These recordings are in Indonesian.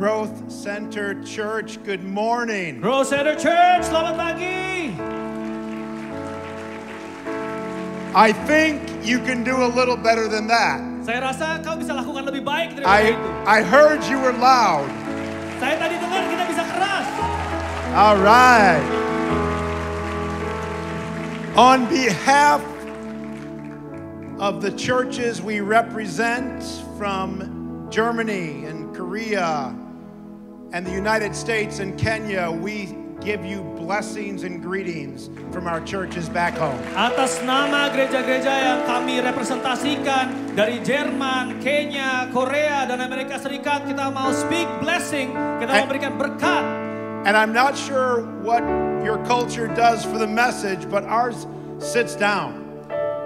Growth Center Church, good morning. Growth Center Church, selamat pagi. I think you can do a little better than that. Saya rasa kau bisa lakukan lebih baik daripada itu. I heard you were loud. Saya tadi dengar kita bisa keras. All right. On behalf of the churches we represent from Germany and Korea and the United States and Kenya, we give you blessings and greetings from our churches back home. Atas nama gereja-gereja yang kami representasikan dari Jerman, Kenya, Korea, dan Amerika Serikat, kita mau speak blessing, kita mau berikan berkat. And I'm not sure what your culture does for the message, but ours sits down.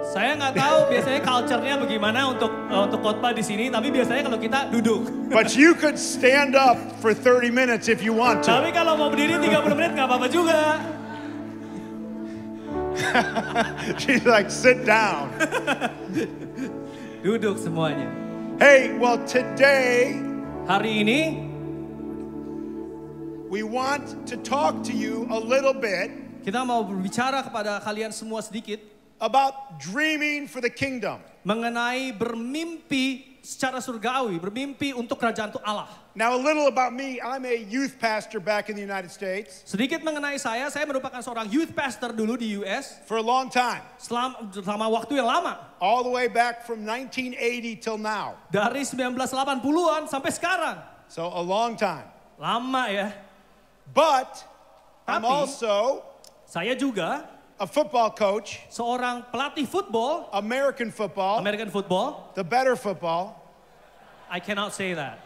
Saya nggak tahu biasanya culture-nya bagaimana untuk khotbah di sini, tapi biasanya kalau kita duduk. But you could stand up for 30 minutes if you want to. Tapi kalau mau berdiri 30 menit nggak apa-apa juga. She's like, sit down. Duduk semuanya. Hey, well today, hari ini, we want to talk to you a little bit. Kita mau berbicara kepada kalian semua sedikit. About dreaming for the kingdom. Mengenai bermimpi secara surgawi, bermimpi untuk kerajaan Allah. Now a little about me, I'm a youth pastor back in the United States. Sedikit mengenai saya merupakan seorang youth pastor dulu di US. For a long time. Selama waktu yang lama. All the way back from 1980 till now. Dari 1980-an sampai sekarang. So a long time. Lama ya. But I'm also saya juga a football coach, seorang pelatih football, American football, the better football. I cannot say that.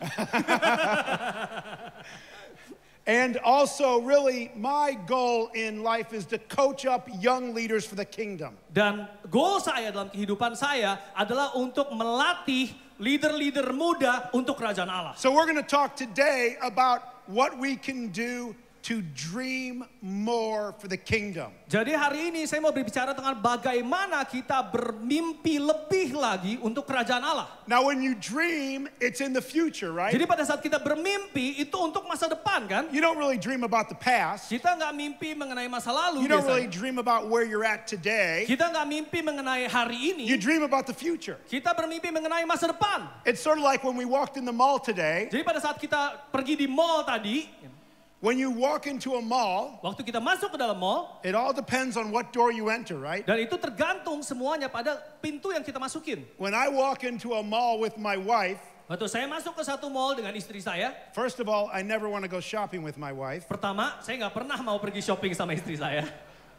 And also really my goal in life is to coach up young leaders for the kingdom. Dan goal saya dalam kehidupan saya adalah untuk melatih leader-leader muda untuk kerajaan Allah. So we're going to talk today about what we can do to dream more for the kingdom. Jadi hari ini saya mau berbicara tentang bagaimana kita bermimpi lebih lagi untuk kerajaan Allah. Now when you dream, it's in the future, right? Jadi pada saat kita bermimpi itu untuk masa depan kan? You don't really dream about the past. Kita nggak mimpi mengenai masa lalu. You don't really dream about where you're at today. Kita nggak mimpi mengenai hari ini. You dream about the future. Kita bermimpi mengenai masa depan. It's sort of like when we walked in the mall today. Jadi pada saat kita pergi di mall tadi. When you walk into a mall, waktu kita masuk ke dalam mall, it all depends on what door you enter, right? Dan itu tergantung semuanya pada pintu yang kita masukin. When I walk into a mall with my wife, waktu saya masuk ke satu mall dengan istri saya, first of all, I never want to go shopping with my wife. Pertama, saya nggak pernah mau pergi shopping sama istri saya.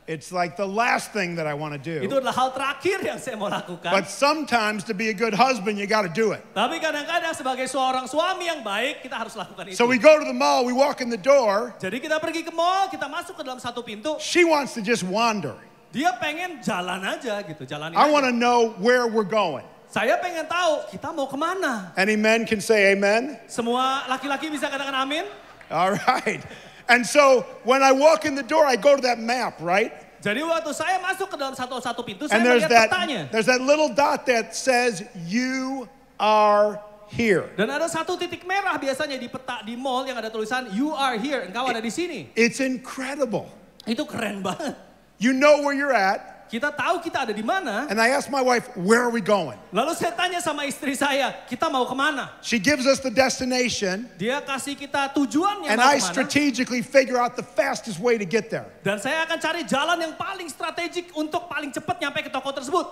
It's like the last thing that I want to do. Itu adalah hal terakhir yang saya mau lakukan. But sometimes to be a good husband, you got to do it. Tapi kadang-kadang sebagai seorang suami yang baik, kita harus lakukan itu. So we go to the mall, we walk in the door. Jadi kita pergi ke mall, kita masuk ke dalam satu pintu. She wants to just wander. Dia pengen jalan aja gitu, jalanin I aja. want to know where we're going. Saya pengen tahu kita mau kemana. Any men can say amen? Semua laki-laki bisa katakan amin? All right. And so when I walk in the door, I go to that map, right? Jadi waktu saya masuk ke dalam satu petanya, saya and melihat petanya. There's that little dot that says you are here. Dan ada satu titik merah biasanya di peta di mall yang ada tulisan you are here, engkau ada di sini. It's incredible. Itu keren banget. You know where you're at. Kita tahu kita ada di mana. And I asked my wife, where are we going? Lalu saya tanya sama istri saya, kita mau kemana? She gives us the destination. Dia kasih kita tujuannya and mau I kemana. strategically figure out the fastest way to get there. Dan saya akan cari jalan yang paling strategik untuk paling cepat nyampe ke toko tersebut.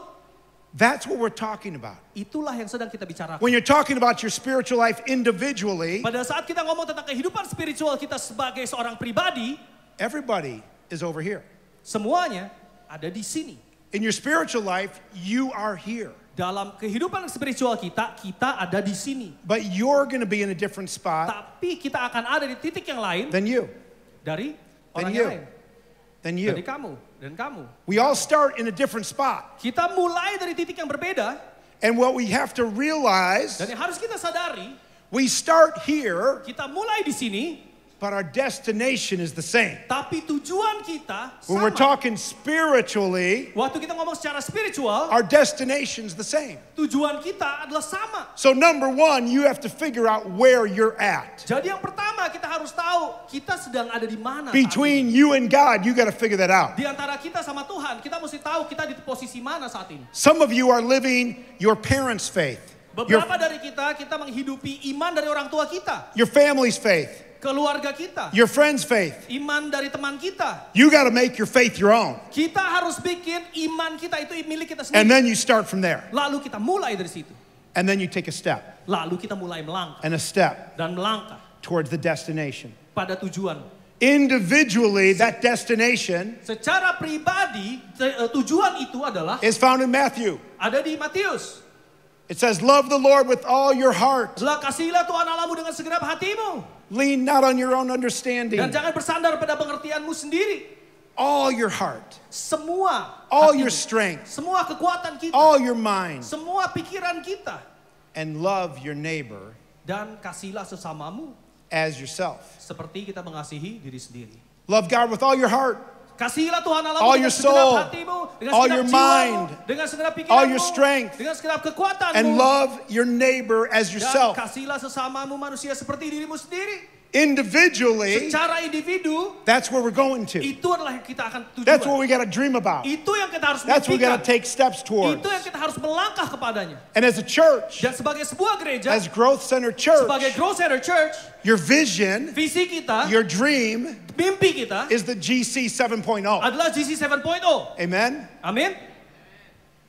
That's what we're talking about. Itulah yang sedang kita bicarakan. When you're talking about your spiritual life individually, pada saat kita ngomong tentang kehidupan spiritual kita sebagai seorang pribadi, everybody is over here. Semuanya ada di sini. In your spiritual life, you are here. Dalam kehidupan spiritual kita ada di sini. But you're going to be in a different spot. Tapi kita akan ada di titik yang lain. Than you. Dari orang yang lain. Than you. Dari kamu dan kamu. We all start in a different spot. Kita mulai dari titik yang berbeda. And what we have to realize. Dan yang harus kita sadari. We start here. Kita mulai di sini. but our destination is the same. Tapi tujuan kita When we're sama. talking spiritually, Waktu kita ngomong secara spiritual, our destination's the same. tujuan kita adalah sama. So number one, you have to figure out where you're at. Jadi yang pertama kita harus tahu kita sedang ada di mana. saat ini. Between you and God, you got to figure that out. Di antara kita sama Tuhan, kita mesti tahu kita di posisi mana saat ini. Some of you are living your parents' faith, Beberapa dari kita menghidupi iman dari orang tua kita, your family's faith, keluarga kita, your friend's faith. iman dari teman kita. You got to make your faith your own. Kita harus bikin iman kita itu milik kita And sendiri. then you start from there. Lalu kita mulai dari situ. And then you take a step Lalu kita mulai melangkah and a step dan melangkah towards the destination. pada tujuan. Individually, that destination Secara pribadi, tujuan itu adalah is found in Matthew. ada di Matius. It says, love the Lord with all your heart. Kasihilah Tuhan Allahmu dengan segenap hatimu. Lean not on your own understanding. Dan jangan bersandar pada pengertianmu sendiri. All your heart, Semua all hatimu, your strength, semua kekuatan kita, all your mind, semua pikiran kita. and love your neighbor Dan kasihilah sesamamu as yourself. seperti kita mengasihi diri sendiri. Love God with all your heart, Kasihilah Tuhan Allahmu all dengan your soul, segenap hatimu, dengan all segenap your jiwamu, mind, dengan segenap all pikiranmu, your strength, dengan segenap kekuatanmu. and love your neighbor as Dan yourself. kasihilah sesamamu manusia seperti dirimu sendiri. Individually, Secara individu, that's where we're going to. itu adalah yang kita akan tujuan. That's what we got to dream about. Itu yang kita harus That's what we got mimpikan. to take steps towards. Itu yang kita harus melangkah kepadanya. And as a church, Dan sebagai sebuah gereja, as Growth Center Church, sebagai Growth Center Church, your vision, visi kita, your dream mimpi kita is the GC 7.0. adalah GC 7.0. Amen? Amin.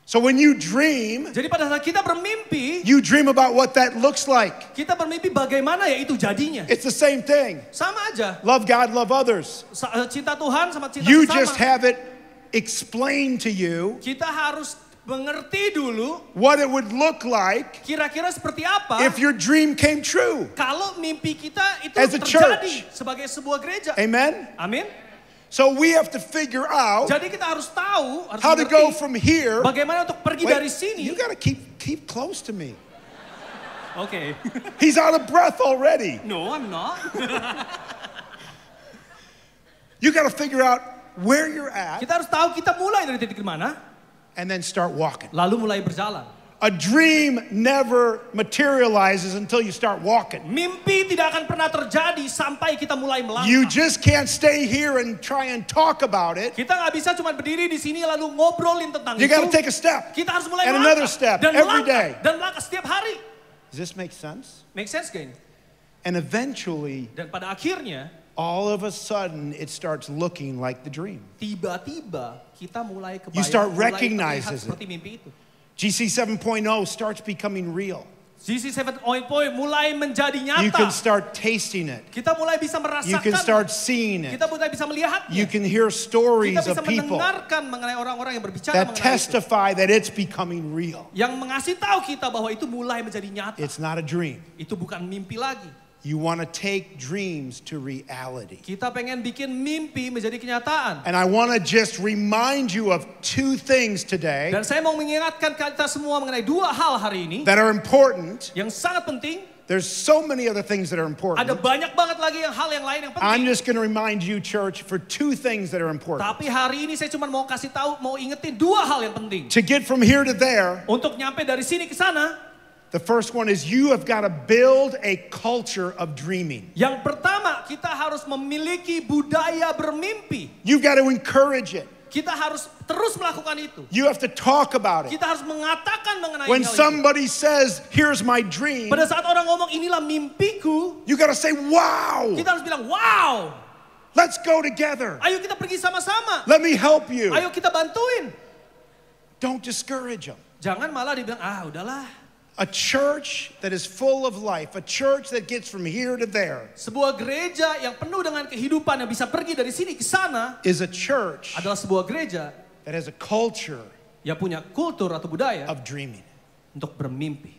So when you dream, Jadi pada saat kita bermimpi, you dream about what that looks like. kita bermimpi bagaimana ya itu jadinya. It's the same thing. Sama aja. Love God, love others. Cinta Tuhan sama cinta You sesama. just have it explained to you Kita harus mengerti dulu what it would look like kira-kira seperti apa if your dream came true. kalau mimpi kita itu As a terjadi church. sebagai sebuah gereja. Amen? Amin. So we have to figure out Jadi kita harus tahu, harus how to mengerti go from here. bagaimana untuk pergi Wait, dari sini. you got to keep close to me. Oke. He's out of breath already. No, I'm not. You got to figure out where you're at Kita harus tahu kita mulai dari titik mana, and then start walking. lalu mulai berjalan. A dream never materializes until you start walking. Mimpi tidak akan pernah terjadi sampai kita mulai melangkah. You just can't stay here and try and talk about it. Kita nggak bisa cuma berdiri di sini lalu ngobrolin tentang You itu. got to take a step. Kita harus mulai And melangkah. another step Dan every melangkah. day. Dan melangkah setiap hari. Does this make sense? Make sense gak ini? And eventually, Dan pada akhirnya, all of a sudden, it starts looking like the dream. tiba-tiba kita mulai You start mulai recognizing terlihat it. seperti mimpi itu. GC 7.0 starts becoming real. GC 7.0 mulai menjadi You can nyata. start tasting it. Kita mulai bisa You can merasakan. start seeing it. Kita mulai bisa melihatnya. You can hear stories Kita bisa of people mendengarkan mengenai orang-orang yang berbicara that mengenai itu. testify that it's becoming real. Yang mengasih tahu kita bahwa itu mulai menjadi nyata. It's not a dream. Itu bukan mimpi lagi. You want to take dreams to reality. Kita pengen bikin mimpi menjadi kenyataan. And I want to just remind you of two things today Dan saya mau mengingatkan kita semua mengenai dua hal hari ini that are important. yang sangat penting. There's so many other things that are Ada important. banyak banget lagi hal yang lain yang I'm penting. just going to remind you, church, for two things that are important. Tapi hari ini saya cuma mau kasih tahu, mau ingetin dua hal yang penting. To get from here to there, Untuk nyampe dari sini ke sana, the first one is you have got to build a culture of dreaming. yang pertama kita harus memiliki budaya bermimpi. You've got to encourage it. Kita harus terus melakukan itu. You have to talk about it. Kita harus mengatakan mengenai When hal itu. somebody says, here's my dream, Pada saat orang ngomong inilah mimpiku, you got to say, wow, kita harus bilang, wow, let's go together. ayo kita pergi sama-sama. Let me help you. Ayo kita bantuin. Don't discourage them. Jangan malah dibilang, udahlah. A church that is full of life, a church that gets from here to there, Sebuah gereja yang penuh dengan kehidupan yang bisa pergi dari sini ke sana is a church adalah sebuah gereja that has a culture yang punya kultur atau budaya of dreaming. untuk bermimpi.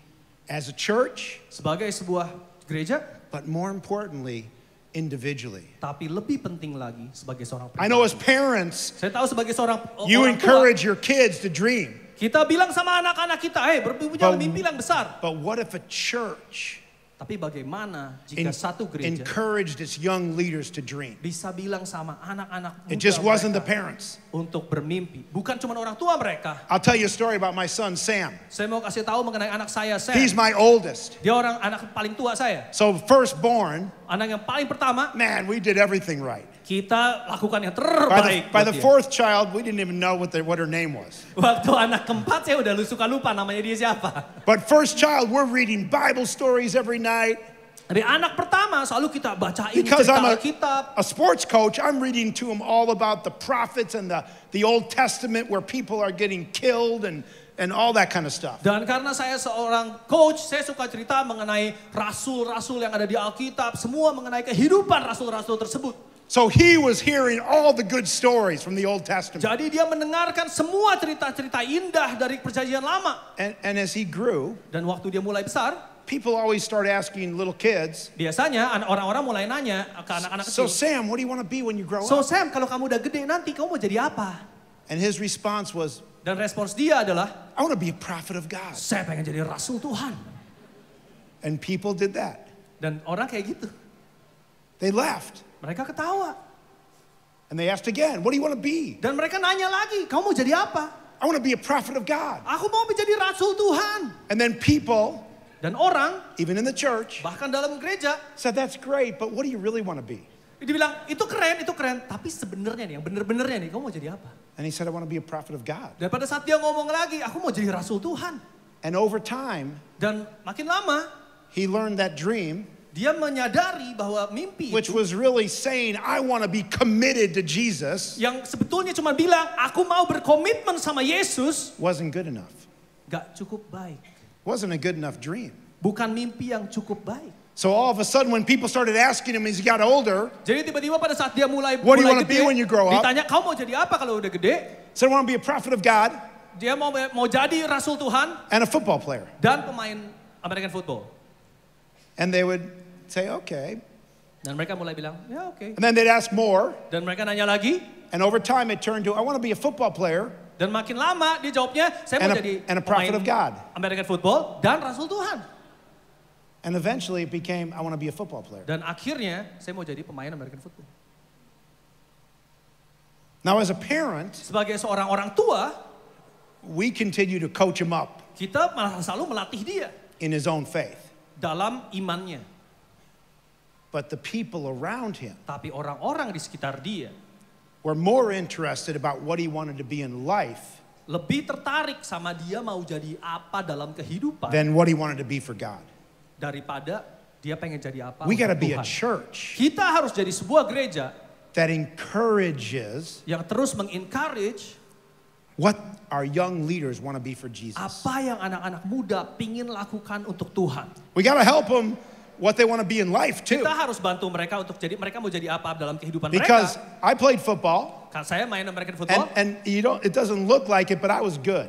As a church, Sebagai sebuah gereja, but more importantly, individually. tapi lebih penting lagi sebagai seorang I know as pribadi. parents, Saya tahu sebagai seorang you orang tua, encourage your kids to dream. kita bilang sama anak-anak kita, punya But- mimpi yang besar. But what if a church Tapi bagaimana jika satu gereja encouraged its young leaders to dream? bisa bilang sama anak-anak It muda just wasn't the mereka parents. untuk bermimpi. Bukan cuma orang tua mereka. I'll tell you a story about my son, Sam. Saya mau kasih tahu mengenai anak saya, Sam. He's my oldest. Dia anak paling tua saya. So firstborn, Anak yang paling pertama, man, we did everything right. kita lakukan yang terbaik. By the buat dia. fourth child, we didn't even know what her name was. Waktu anak keempat saya udah suka lupa namanya dia siapa. But first child, we're reading Bible stories every night. Dari anak pertama selalu kita bacain Because cerita I'm Alkitab. a sports coach, I'm reading to him all about the prophets and the Old Testament where people are getting killed and all that kind of stuff. Dan karena saya seorang coach, saya suka cerita mengenai rasul-rasul yang ada di Alkitab, semua mengenai kehidupan rasul-rasul tersebut. So he was hearing all the good stories from the Old Testament. Jadi dia mendengarkan semua cerita-cerita indah dari perjanjian lama. And as he grew, Dan waktu dia mulai besar, people always start asking little kids, biasanya orang-orang mulai nanya ke anak-anak so kecil. Sam, what do you want to be when you grow So up? Sam, kalau kamu udah gede nanti kamu mau jadi apa? And his response was, Dan respons dia adalah, I want to be a prophet of God. saya pengen jadi rasul Tuhan. And people did that. Dan orang kayak gitu. They laughed. Mereka ketawa. And they asked again, what do you want to be? Dan mereka nanya lagi, kamu mau jadi apa? I want to be a prophet of God. Aku mau menjadi rasul Tuhan. And then people, Dan orang, even in the church, bahkan dalam gereja, said, that's great, but what do you really want to be? dia bilang, itu keren. Tapi sebenarnya nih, yang bener-benernya nih, kamu mau jadi apa? And he said, I want to be a prophet of God. Dan pada saat dia ngomong lagi, aku mau jadi rasul Tuhan. And over time, Dan makin lama, he learned that dream, dia menyadari bahwa mimpi which itu, was really saying, I want to be committed to Jesus, yang sebetulnya cuma bilang, aku mau berkomitmen sama Yesus, wasn't good enough. gak cukup baik. Wasn't a good enough dream. Bukan mimpi yang cukup baik. So all of a sudden, when people started asking him as he got older, Jadi tiba-tiba pada saat dia mulai What do you mulai wanna be when you grow up? ditanya, kamu mau jadi apa kalau udah gede? he said, I want to be a prophet of God Dia mau jadi rasul Tuhan and a football player. dan pemain American football. And they would say, okay. Dan mereka mulai bilang, ya oke. And then they'd ask more. Dan mereka nanya lagi. And over time, it turned to, I want to be a football player Dan makin lama dia jawabnya, saya mau jadi and a prophet of God. American football dan rasul Tuhan. And eventually it became, I want to be a football player. Dan akhirnya saya mau jadi pemain American football. Now as a parent, Sebagai seorang orang tua, we continue to coach him up kita malah selalu melatih dia in his own faith. dalam imannya. But the people around him Tapi orang-orang di sekitar dia were more interested about what he wanted to be in life lebih tertarik sama dia mau jadi apa dalam kehidupan than what he wanted to be for God. daripada dia pengen jadi apa We got to untuk be a Tuhan. church Kita harus jadi sebuah gereja that encourages yang terus mengencourage what our young leaders want to be for Jesus. apa yang anak-anak muda pingin lakukan untuk Tuhan. We got to help them what they want to be in life too. Kita harus bantu mereka untuk jadi mereka mau jadi apa dalam kehidupan Because mereka. I played football Kan saya main American football. and it doesn't look like it, but I was good.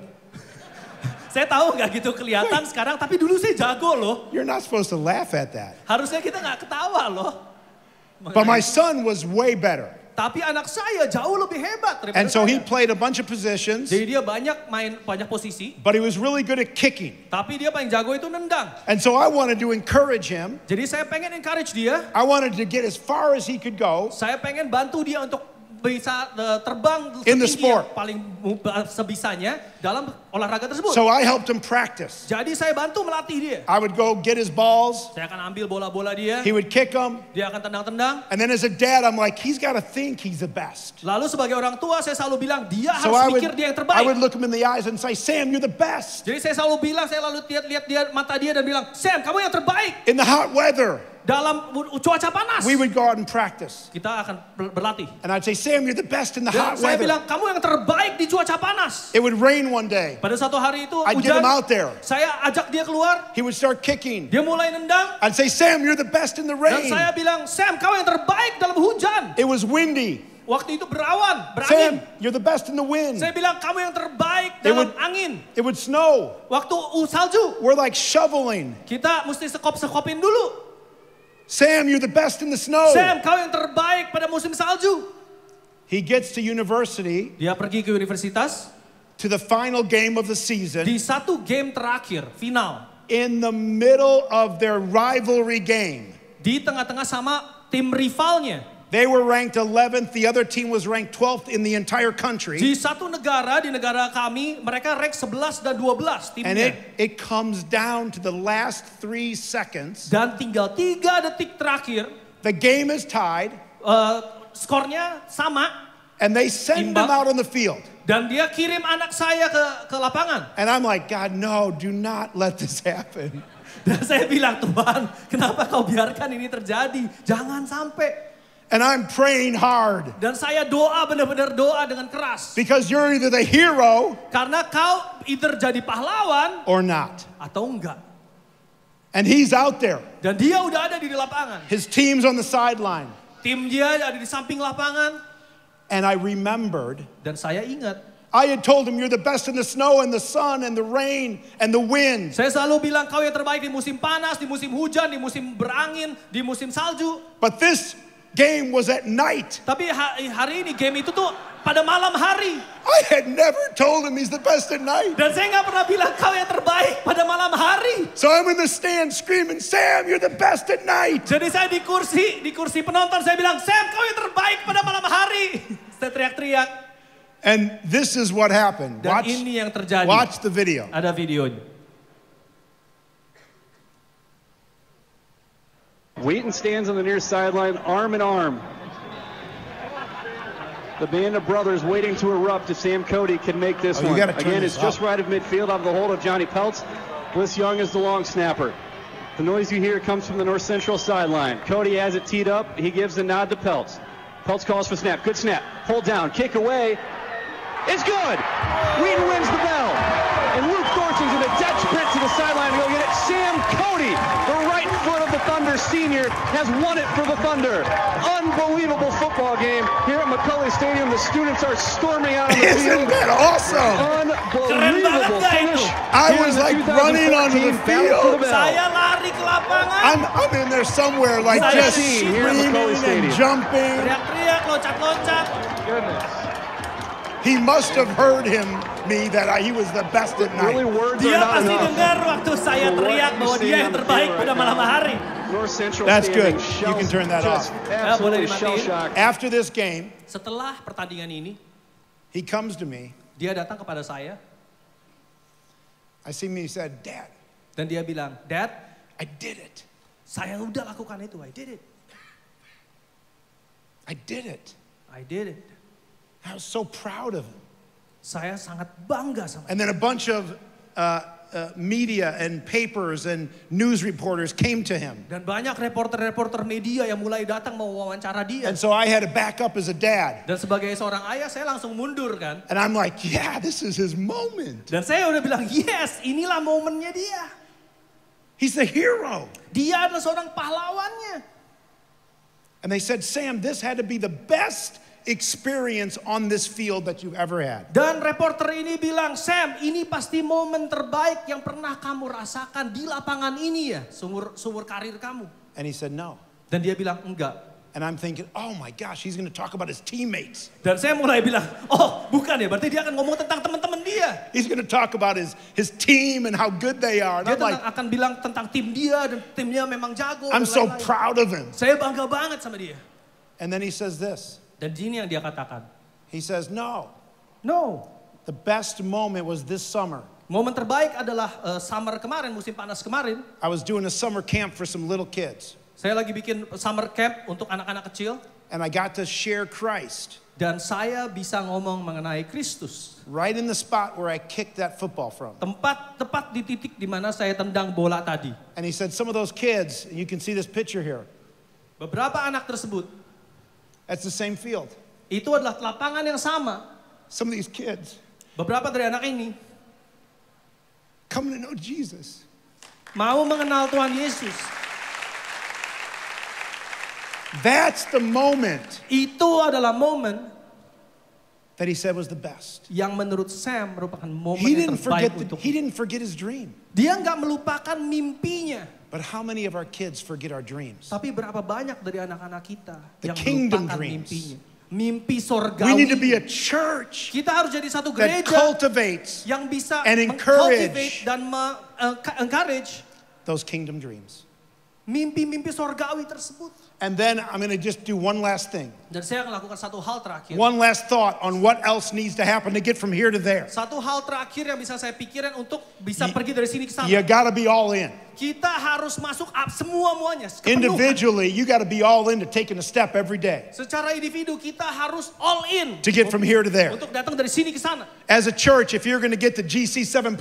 Saya tahu nggak gitu kelihatan sekarang, tapi dulu saya jago loh. You're not supposed to laugh at that. Harusnya kita nggak ketawa loh. But my son was way better. Tapi anak saya jauh lebih hebat daripada And so he saya. played a bunch of positions, Jadi dia banyak posisi, but he was really good at kicking. tapi dia paling jago itu nendang. And so I wanted to encourage him. Jadi saya pengen encourage dia, I wanted to get as far as he could go saya pengen bantu dia untuk bisa terbang In the setinggi yang sport. paling sebisanya dalam olahraga tersebut. So I helped him practice. Jadi saya bantu melatih dia. I would go get his balls. Saya akan ambil bola-bola dia, He would kick them. dia akan tendang-tendang. And then as a dad, I'm like, he's got to think he's the best. Lalu sebagai orang tua saya selalu bilang dia So harus pikir dia yang I terbaik. would look him in the eyes and say, Sam, you're the best. Jadi saya selalu bilang, saya lalu lihat dia mata dia dan bilang, Sam, kamu yang terbaik In the hot weather, dalam cuaca panas. we would go out and practice. Kita akan berlatih. And I'd say, Sam, you're the best in the Dan hot saya weather. bilang, kamu yang terbaik di cuaca panas. It would rain one day. Pada suatu hari itu I'd get hujan, him out there. saya ajak dia keluar, He would start kicking. dia mulai nendang. I'd say, Sam, you're the best in the Dan rain. saya bilang, Sam, kau yang terbaik dalam hujan. It was windy. Waktu itu berawan, Sam, berangin. you're the best in the wind. Saya bilang, kamu yang terbaik They dalam would- angin. It would snow. Waktu salju, We're like shoveling. kita mesti sekop-sekopin dulu. Sam, you're the best in the snow. Sam, kau yang terbaik pada musim salju. He gets to university, Dia pergi ke universitas. to the final game of the season. Di satu game terakhir, final. in the middle of their rivalry game. Di tengah-tengah sama tim rivalnya. They were ranked 11th, the other team was ranked 12th in the entire country. Di satu negara, di negara kami, mereka rank 11 dan 12 timnya. And it comes down to the last 3 seconds. Dan tinggal 3 detik terakhir, The game is tied. Skornya sama. And they send him out on the field. Dan dia kirim anak saya ke lapangan. And I'm like, God, no, do not let this happen. Dan saya bilang, Tuhan, kenapa kau biarkan ini terjadi? Jangan sampai. And I'm praying hard. Dan saya doa, benar-benar doa dengan keras. Because you're either the hero Karena kau either jadi pahlawan or not. atau enggak. And he's out there. Dan dia udah ada di lapangan. His team's on the sideline. Tim dia ada di samping lapangan. And I remembered, Dan saya ingat, I had told him, you're the best in the snow and the sun and the rain and the wind. saya selalu bilang kau yang terbaik di musim panas, di musim hujan, di musim berangin, di musim salju. But this game was at night. Tapi hari ini game itu tuh pada malam hari. I had never told him he's the best at night. Dan saya nggak pernah bilang kau yang terbaik pada malam hari. So I'm in the stand screaming, Sam, you're the best at night. Jadi saya di kursi penonton saya bilang, Sam kau yang terbaik pada malam hari. Saya teriak-teriak. And this is what happened. Dan ini yang terjadi. Watch the video. Ada videonya. Wheaton stands on the near sideline, arm in arm. The band of brothers waiting to erupt if Sam Cody can make this one. Again, it's just right of midfield out of the hold of Johnny Peltz. Bliss Young is the long snapper. The noise you hear comes from the north central sideline. Cody has it teed up. He gives the nod to Peltz. Peltz calls for snap. Good snap. Hold down. Kick away. It's good. Wheaton wins the bell. And Luke Thorson's in a dead sprint to the sideline to go get it. Sam Cody, the right foot of the Thunder senior, has won it for the Thunder. Unbelievable football game here at McCulley Stadium. The students are storming out on the field. Isn't that awesome? Unbelievable finish. I was like running onto the field. Saya lari ke lapangan. I'm in there somewhere like Saya just here at McCulley screaming and Stadium. jumping. Teriak-teriak, loncat-loncat. Goodness. He must have heard me that he was the best at Really, night. words are Dia not pasti enough. dengar waktu saya teriak bahwa dia yang terbaik pada malam hari. North Central That's standing good. You can turn that off. Absolutely boleh dimatiin. shell-shocked. After this game, Setelah pertandingan ini, he comes to me. dia datang kepada saya I see me, he said, Dad, dan dia bilang, Dad, I did it. saya udah lakukan itu. I did it. I did it. I did it. I was so proud of him. Saya sangat bangga sama And then a bunch of media and papers and news reporters came to him. Dan banyak reporter-reporter media yang mulai datang mau wawancara dia. And so I had to back up as a dad. Dan sebagai seorang ayah, saya langsung mundur kan. And I'm like, yeah, this is his moment. Dan saya udah bilang, yes, inilah momennya dia. He's the hero. Dia adalah seorang pahlawannya. And they said, Sam, this had to be the best experience on this field that you've ever had. Dan reporter ini bilang, Sam, ini pasti momen terbaik yang pernah kamu rasakan di lapangan ini ya, seumur karir kamu. And he said, no. Dan dia bilang, enggak. And I'm thinking, oh my gosh, he's going to talk about his teammates. Dan saya mulai bilang, oh bukan ya, berarti dia akan ngomong tentang teman-teman dia. He's going to talk about his team and how good they are. And Dia I'm like, akan bilang tentang tim dia dan timnya memang jago. I'm dan so lain-lain. proud of him. Saya bangga banget sama dia. And then he says this. Dan ini yang dia katakan. He says, no, No, the best moment was this summer. momen terbaik adalah summer kemarin, musim panas kemarin. I was doing a summer camp for some little kids. Saya lagi bikin summer camp untuk anak-anak kecil. And I got to share Christ Dan saya bisa ngomong mengenai Kristus. right in the spot where I kicked that football from. Tepat di titik di mana saya tendang bola tadi. And he said, some of those kids, and you can see this picture here, Beberapa anak tersebut, that's the same field. itu adalah lapangan yang sama. Some of these kids Beberapa dari anak ini coming to know Jesus. mau mengenal Tuhan Yesus. That's the moment Itu adalah momen that he said was the best. yang menurut Sam merupakan momen He yang didn't terbaik forget, untuk he didn't forget his dream. dia nggak melupakan mimpinya. But how many of our kids forget our dreams? Tapi berapa banyak dari anak-anak kita The yang kingdom melupakan dreams. mimpinya. Mimpi sorgawi. We need to be a church Kita harus jadi satu that gereja cultivates yang bisa and mengcultivate encourage dan encourage those kingdom dreams. mimpi-mimpi sorgawi tersebut. And then I'm going to just do one last thing. Dan saya akan lakukan satu hal terakhir. One last thought on what else needs to happen to get from here to there. Satu hal terakhir yang bisa saya pikirin untuk bisa pergi dari sini ke sana. You got to be all in. Kita harus masuk semua-muanya. Individually, you got to be all in to taking a step every day. Secara individu kita harus all in. To get from here to there. Untuk datang dari sini ke sana. As a church, if you're going to get to GC 7.0,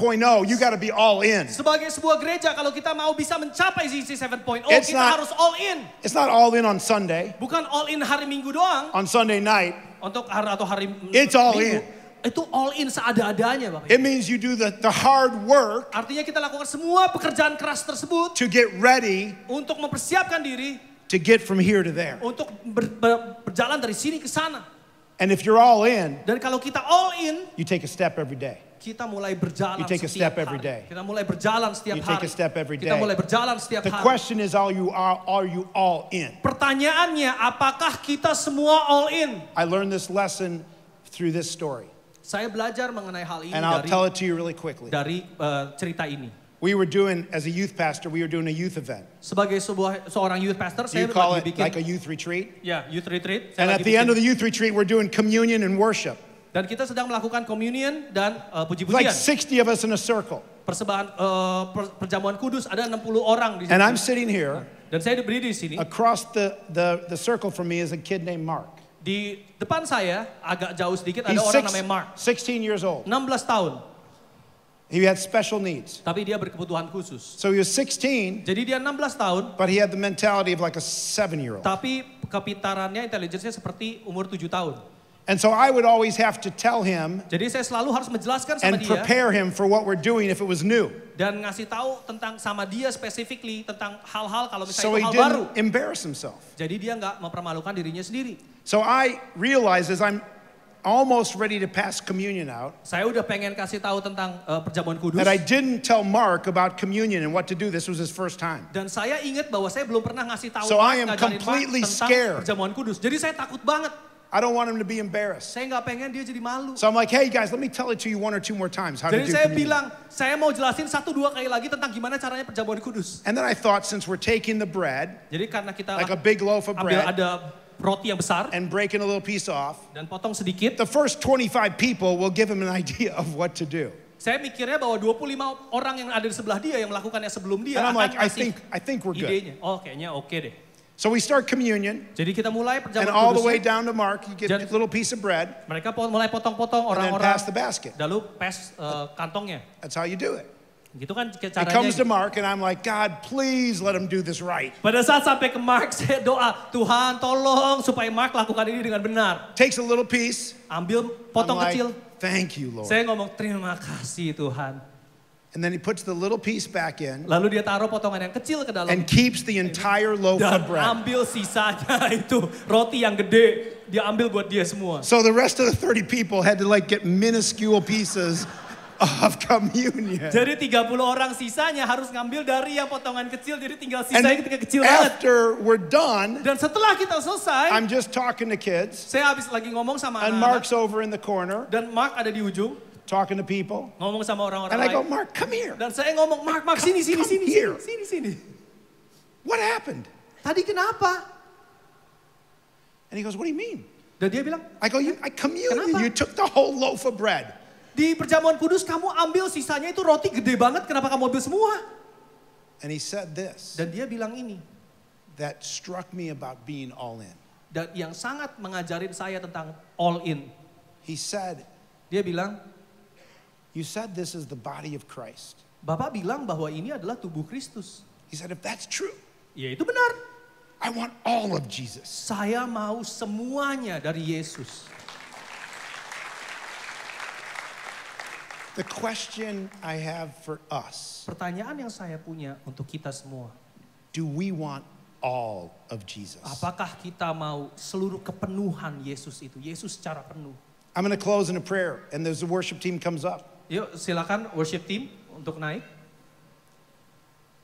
you got to be all in. Sebagai sebuah gereja, kalau kita mau bisa mencapai GC 7.0, kita harus all in. It's not all in on Sunday. Bukan all in hari Minggu doang. On Sunday night. Untuk hari It's all Minggu. in. Itu all in seadanya, Bapak. It means you do the hard work. Artinya kita lakukan semua pekerjaan keras tersebut. To get ready. Untuk mempersiapkan diri. To get from here to there. Untuk berjalan dari sini ke sana. And if you're all in. Dan kalau kita all in. You take a step every day. Kita mulai berjalan you take a step every hari. day. Kita mulai berjalan setiap you take hari. a step every day. Kita mulai berjalan setiap the hari. question is, are you all in? Pertanyaannya, apakah kita semua all in? I learned this lesson through this story. Saya belajar mengenai hal ini and I'll tell it to you really quickly. Dari cerita ini. We were doing, as a youth pastor, we were doing a youth event. Sebagai seorang youth pastor, saya call lagi it bikin like a youth retreat? Ya, youth retreat. And at the end of the youth retreat, we're doing communion and worship. Dan kita sedang melakukan communion dan puji-pujian. Like 60 of us in a circle. Persembahan perjamuan kudus ada 60 orang di sini. And I'm sitting here. Dan saya berdiri di sini. Across the circle from me is a kid named Mark. Di depan saya agak jauh sedikit ada orang namanya Mark. 16 years old. 16 tahun. He had special needs. Tapi dia berkebutuhan khusus. So he was 16. Jadi dia 16 tahun. But he had the mentality of like a 7-year-old. Tapi kepintarannya, intelijensinya seperti umur 7 tahun. And so I would always have to tell him. Jadi saya selalu harus menjelaskan sama and dia. And prepare him for what we're doing if it was new. Dan ngasih tahu tentang sama dia specifically tentang hal-hal kalau misalnya so itu hal baru. So he didn't embarrass himself. Jadi dia nggak mempermalukan dirinya sendiri. So I realized as I'm almost ready to pass communion out. Saya udah pengen kasih tahu tentang perjamuan kudus. That I didn't tell Mark about communion and what to do. This was his first time. Dan saya ingat bahwa saya belum pernah ngasih tahu so Mark, I am completely tentang scared. perjamuan kudus. Jadi saya takut banget. I don't want him to be embarrassed. Saya nggak pengen dia jadi malu. So I'm like, hey guys, let me tell it to you 1 or 2 more times how jadi to do saya communion. bilang, saya mau jelasin 1-2 kali lagi tentang gimana caranya perjamuan kudus. And then I thought, since we're taking the bread, jadi karena kita like a big loaf of bread, ada roti yang besar, and breaking a little piece off, dan potong sedikit, the first 25 people will give him an idea of what to do. Saya mikirnya bahwa 25 orang yang ada di sebelah dia yang melakukannya sebelum dia and I'm akan like, I think we're idenya. good. Oh, kayaknya oke deh. So we start communion. Jadi kita mulai perjamuan and all kudus. the way down to Mark, you get a little piece of bread. Mereka mulai potong-potong orang-orang. And then pass the basket. Lalu pass kantongnya. That's how you do it. Gitu kan caranya. It comes to Mark and I'm like, God, please let him do this right. Pada saat sampai ke Mark, saya doa, Tuhan tolong supaya Mark lakukan ini dengan benar. Takes a little piece. Ambil potong I'm like, kecil. Thank you, Lord. Saya ngomong terima kasih Tuhan. And then he puts the little piece back in. Lalu dia taruh potongan yang kecil ke dalam. And keeps the entire loaf of bread. Dan ambil sisanya itu roti yang gede, dia ambil buat dia semua. So the rest of the 30 people had to like get minuscule pieces of communion. Jadi 30 orang sisanya harus ngambil dari yang potongan kecil, jadi tinggal sisanya ketika kecil banget. After we're done, dan setelah kita selesai, I'm just talking to kids. Saya habis lagi ngomong sama and anak-anak. Mark's over in the corner. Dan Mark ada di ujung. Talking to people. Ngomong sama orang-orang lain. And I go, lain. Mark, come here. Dan saya ngomong, Mark, sini. What happened? Tadi kenapa? And he goes, what do you mean? Dan dia bilang, I go, I communion. You took the whole loaf of bread. Di perjamuan kudus kamu ambil sisanya itu roti gede banget, kenapa kamu ambil semua? And he said this. Dan dia bilang ini. That struck me about being all in. Dan yang sangat mengajarin saya tentang all in. He said, dia bilang, you said this is the body of Christ. Bapak bilang bahwa ini adalah tubuh Kristus. He said, if that's true, ya itu benar. I want all of Jesus. Saya mau semuanya dari Yesus. The question I have for us. Pertanyaan yang saya punya untuk kita semua. Do we want all of Jesus? Apakah kita mau seluruh kepenuhan Yesus itu? Yesus secara penuh. I'm going to close in a prayer and there's the worship team comes up. Yuk silakan worship team untuk naik.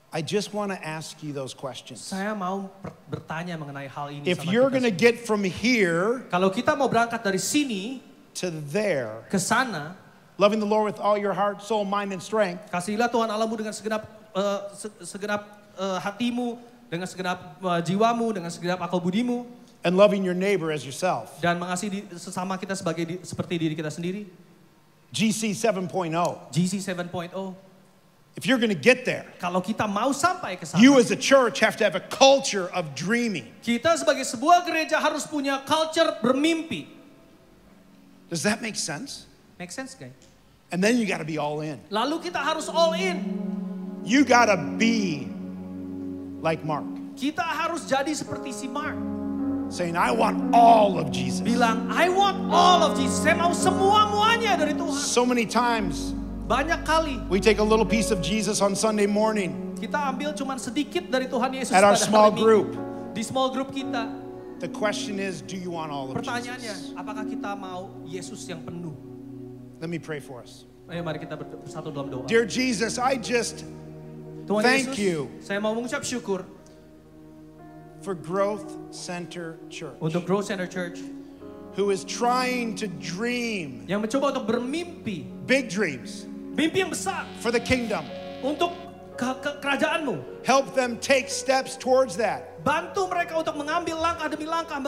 I just want to ask you those questions. Saya mau bertanya mengenai hal ini. If you're going to get from here, kalau kita mau berangkat dari sini to there, ke sana, loving the Lord with all your heart, soul, mind, and strength, kasihilah Tuhan Allahmu dengan segenap hatimu, dengan segenap jiwamu, dengan segenap akal budimu, and loving your neighbor as yourself. Dan mengasihi sesama kita seperti diri kita sendiri. GC 7.0. GC 7.0. If you're going to get there, kalau kita mau sampai ke sana, you as a church have to have a culture of dreaming. Kita sebagai sebuah gereja harus punya culture bermimpi. Does that make sense? Make sense, guys? And then you got to be all in. Lalu kita harus all in. You got to be like Mark. Kita harus jadi seperti si Mark. Saying, I want all of Jesus. Bilang, I want all of Jesus. Saya mau semua-muanya dari Tuhan. So many times, banyak kali we take a little piece of Jesus on Sunday morning. Kita ambil cuman sedikit dari Tuhan Yesus at our pada small hari group. Minggu. Di small group kita. The question is, do you want all of Pertanyaannya, Jesus? apakah kita mau Yesus yang penuh? Let me pray for us. Ayo mari kita bersatu dalam doa. Dear Jesus, I just Tuhan thank Yesus, you saya mau mengucap syukur for Growth Center Church, untuk Growth Center Church, who is trying to dream yang mencoba untuk bermimpi, big dreams, mimpi yang besar for the kingdom. untuk kerajaanmu. Help them take steps towards that. Bantu mereka untuk mengambil langkah demi langkah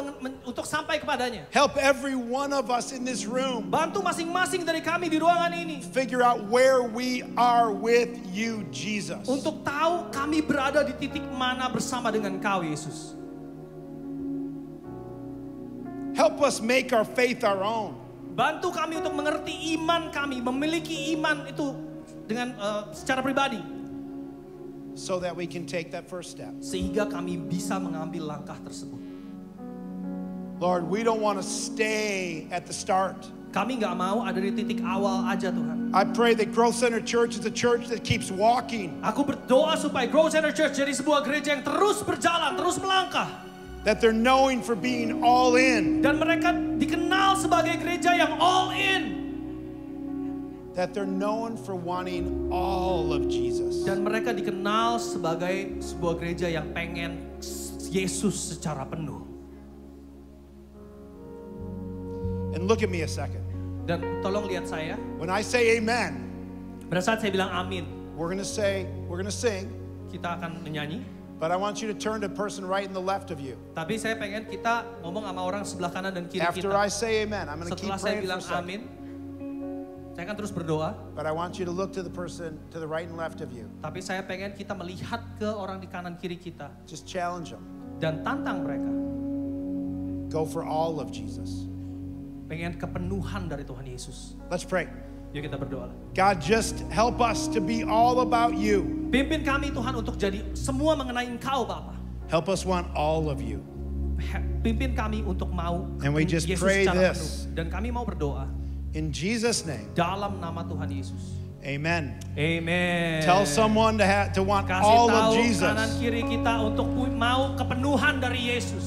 untuk sampai kepadanya. Help every one of us in this room Bantu masing-masing dari kami di ruangan ini figure out where we are with you, Jesus. untuk tahu kami berada di titik mana bersama dengan Kau, Yesus. Help us make our faith our own. Bantu kami untuk mengerti iman kami, memiliki iman itu dengan secara pribadi, so that we can take that first step. sehingga kami bisa mengambil langkah tersebut. Lord, we don't want to stay at the start. Kami nggak mau ada di titik awal aja, Tuhan. I pray that Growth Center Church is a church that keeps walking. Aku berdoa supaya Growth Center Church jadi sebuah gereja yang terus berjalan, terus melangkah. That they're known for being all in. Dan mereka dikenal sebagai gereja yang all in. That they're known for wanting all of Jesus. Dan mereka dikenal sebagai sebuah gereja yang pengen Yesus secara penuh. And look at me a second. Dan tolong lihat saya. When I say amen, Pada saat saya bilang amin, we're going to sing, kita akan menyanyi. but I want you to turn to the person right and the left of you. Tapi saya pengen kita ngomong sama orang sebelah kanan dan kiri After kita. I say amen, I'm going to keep Setelah saya praying for bilang a second. amin, saya akan terus berdoa. But I want you to look to the person to the right and left of you. Tapi saya pengen kita melihat ke orang di kanan kiri kita Just challenge them. dan tantang mereka. Go for all of Jesus. Pengen kepenuhan dari Tuhan Yesus. Let's pray. Yuk kita berdoa. God, just help us to be all about you. Pimpin kami Tuhan untuk jadi semua mengenai Engkau Bapa. Help us want all of you. Pimpin kami untuk mau And we just Yesus pray secara this. penuh. Dan kami mau berdoa In Jesus' name, dalam nama Tuhan Yesus. amen. Amen. Tell someone to want Kasih all tahu of Jesus. kanan kiri kita untuk mau kepenuhan dari Yesus.